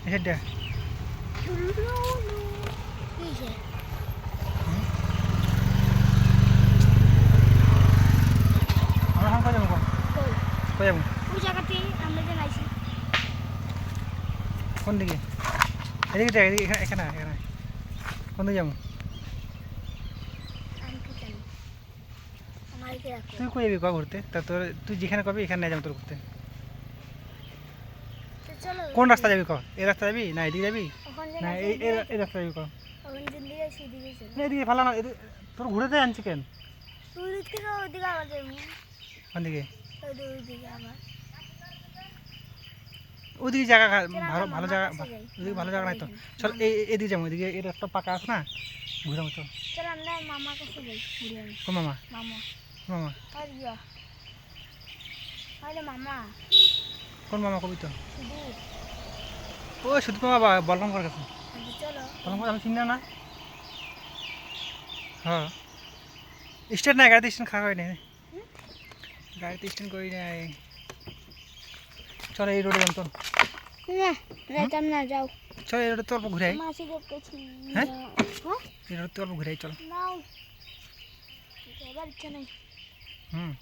এটা আমরা হাম কাজ যাবো কই যাবো ওই জায়গাতে আমরা যে লাইছি কোন দিকে এদিকে দেখ এদিকে এখানে এখানে কোন দিকে যাবো আমি কি জানি আমার কি রাখো তুই কই যাবি ক ঘুরতে তা তোর তুই যেখানে কবি এখানে যাবো তোর ঘুরতে তো চলো কোন রাস্তা যাবি ক এই রাস্তা যাবি না এদিকে যাবি ওখানে না এই রাস্তা যাবি ক ওখানে দিল্লি যাচ্ছি দিকে চলো না এদিকে ভালো না তোর ঘুরেতে আনছি কেন তুই দিকে তো ওদিকে আবার যাবো কোন দিকে ওইদিকে আবার ওদিকে জায়গা ভালো মামার ভালো জায়গা কাছে যাই। ওদিকে ভালো জায়গা নাই তো চল এদিকে যাবো এদিকে এই রাস্তা পাকা আছে না ঘুরাবো চল চল আমরা মামার কাছে যাই ঘুরে আনি কোন মামা মামা মামা আর ইয়া আরে মামা কোন মামা কবি তো শুধু ও শুধু মামা বলরাম করে গেছে চলো বলরাম করে আমি চিনি না হ্যাঁ স্ট্যান্ড নাই গাড়িতে স্ট্যান্ড খাওয়া হয় না গাড়িতে স্ট্যান্ড করি নাই চল এই রোডে যাম চল না যাইতাম না যাও চল এই রোডে তো অল্প ঘুরে আই মাসি দেখতেছি হ্যাঁ? হ্যাঁ এই রোডে তো অল্প ঘুরে আই চল নাও এবার ইচ্ছা নেই হুম